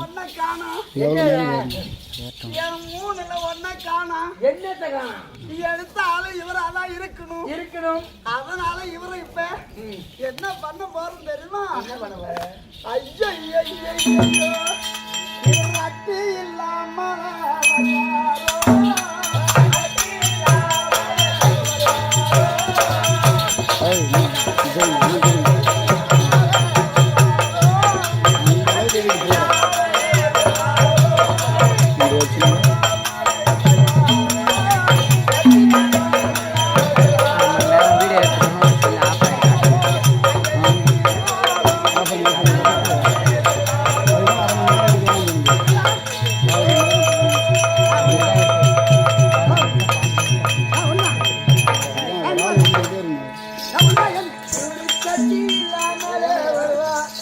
ஒன்ன காணோம். என் மூணுல ஒன்ன காணோம். என்னத்த காணோம்? எடுத்தாலும் இவராதான் இருக்கணும். அதனால இவரை இப்ப என்ன பண்ண போறோம் தெரியுமா? ஐயோ இவர் அட்டி இல்லாம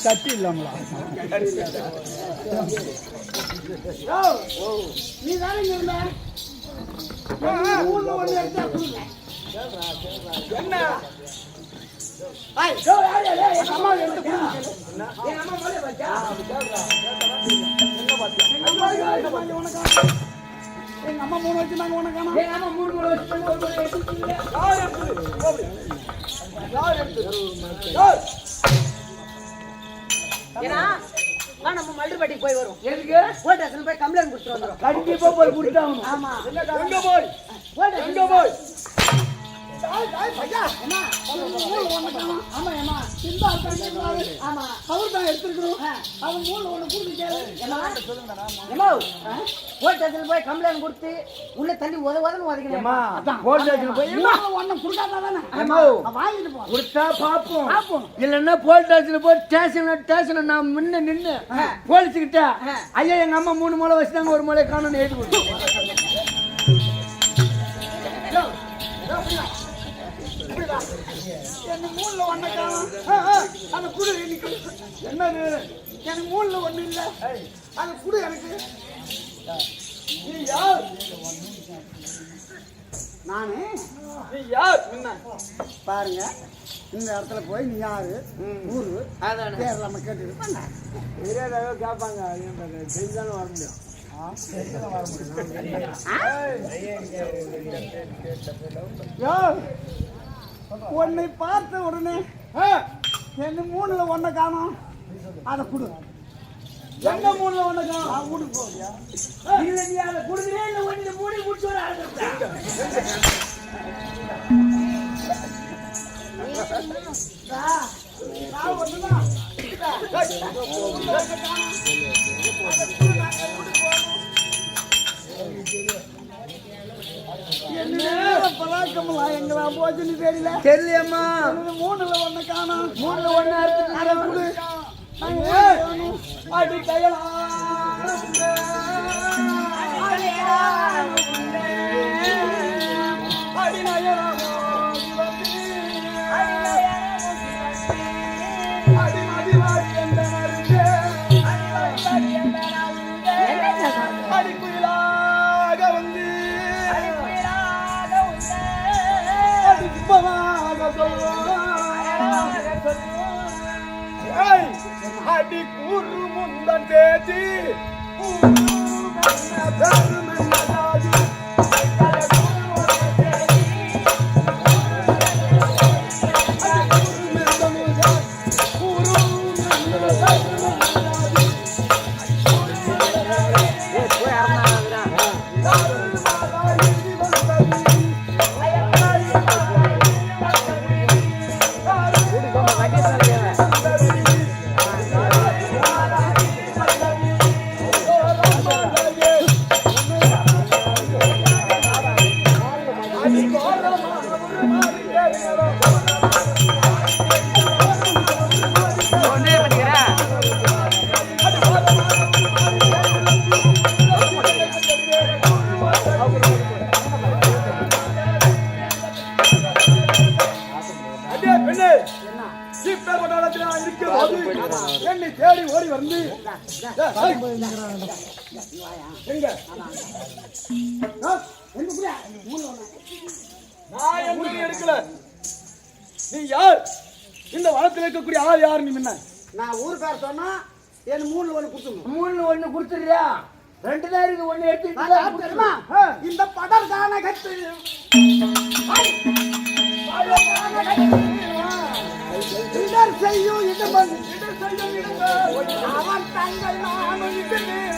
கட்டி இல்லாமலா நீ தானே என்ன எங்க அம்மா 3 வச்சுனாங்க உனக்கான நம்ம மல்லுப்பட்டிக்கு போய் வரும். எதுக்கு? போய் ஸ்டேஷன் போய் கம்ப்ளைண்ட் கொடுத்து வந்துரும். கண்டிப்பா போய் கொடுத்தாங்க. ஆமா. எங்க போய்? பையா அம்மா ஆமா அம்மா சிந்தா இருக்காங்க. ஆமா அவர் தான் எடுத்துக்கணும். அவன் மூணு ஒண்ணு குடுங்க. ஏமா போய் ஸ்டேஷன் போய் கம்ப்ளைண்ட் கொடுத்து உள்ள தண்ணி உதன்னு ஒதுக்கணும். அம்மா போய் ஸ்டேஷன் போய் ஒண்ணு குடுக்காதானே. அம்மா வாங்கிட்டு போ. கொடுத்தா பாப்போம். இல்லன்னா போலீஸ் ஸ்டேஷன்ல போய் ஸ்டேஷன் நான் முன்ன நின்னு போலீஸ் கிட்ட ஐயா எங்க அம்மா 3 மூளை வச்சுட்டாங்க, ஒரு மூளை காணும்னு எழுதி கொடுத்தேன். எனக்கு மூணுல ஒண்ணு காணும். அந்த குடு எனக்கு என்னது? எனக்கு மூணுல ஒண்ணு இல்ல. அந்த குடு எனக்கு. நீ யார்? நானே. நீ யார்? பாருங்க இந்த இடத்துல போய் நீ யாரு ஊரு பேர் நம்ம கேட்டு கேட்பாங்க தெரிஞ்சாலும் வர முடியும். உன்னை பார்த்த உடனே என்ன மூணுல ஒன்ன காணும். அதை குடு. எங்க மூணுல ஒன்ன காணும்? வீட்டுக்கு போவியா? இல்ல நீ அதை குடுக்குறே இல்ல ஒண்ணு மூடி முடிச்சு வர எங்களா போச்சுன்னு தெரியல. தெரியலையம்மா. மூணுல ஒண்ணு காணும். மூணுல ஒண்ணு அதை குடு. அடி கையலா அடி நயலா அடிக்குயிலாக வந்து அடி கூறு முந்தன் தேதி என்னை தேடி ஓடி வந்து எடுக்கல. நீ யார்? இந்த வனத்தில் இருக்கக்கூடிய ஆள் யார்? நீ முன்ன நான் ஊருக்கார சொன்னா எனக்கு 3ல 1 கொடுத்துடணும். 3ல 1 கொடுத்துறியா? 2 தான் இருக்கு, 1 எடுத்து தெரியுமா இந்த படர் கானகத்து இடர் செய்யும் இடுமன் அவன் தங்கள் நானும் இடுகிறேன்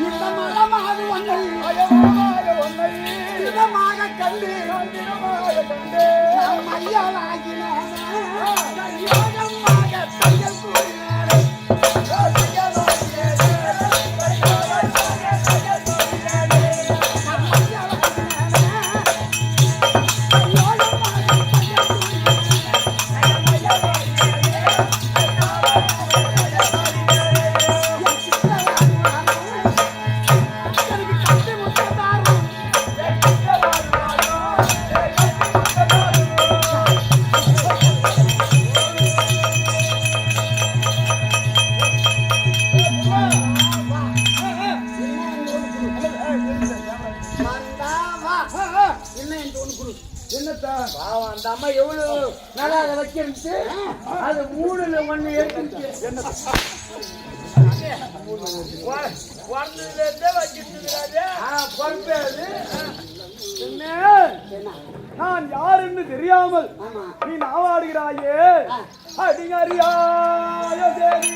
இந்த மரமாக ஒன்றை இதமாக கண்டு நாம் ஐயாளாகினாக தையல் கூறினாரே பாவம் அந்த அம்மா எவ்வளவு நல்லா அதை வச்சிருந்துச்சு, அது 3ல 1 எடுத்துச்சு. நான் யார் என்று தெரியாமல் நீ நாவாடுகிறாயே அடிங்கறியாய தேவி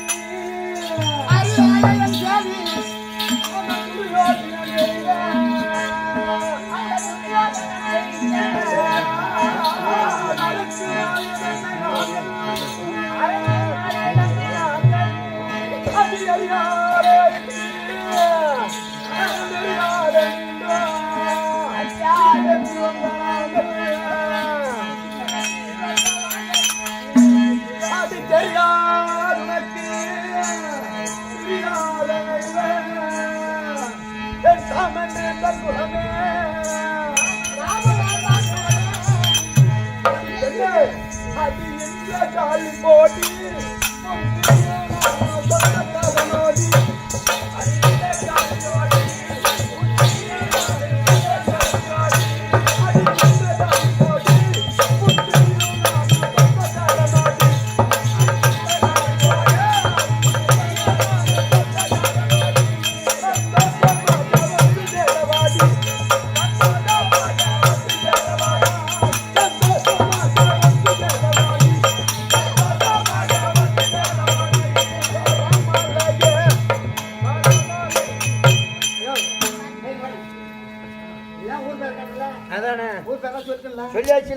போட்டி அதானே ஊர் பேரெல்லாம் சொல்லிட்டல சொல்லியாச்சு.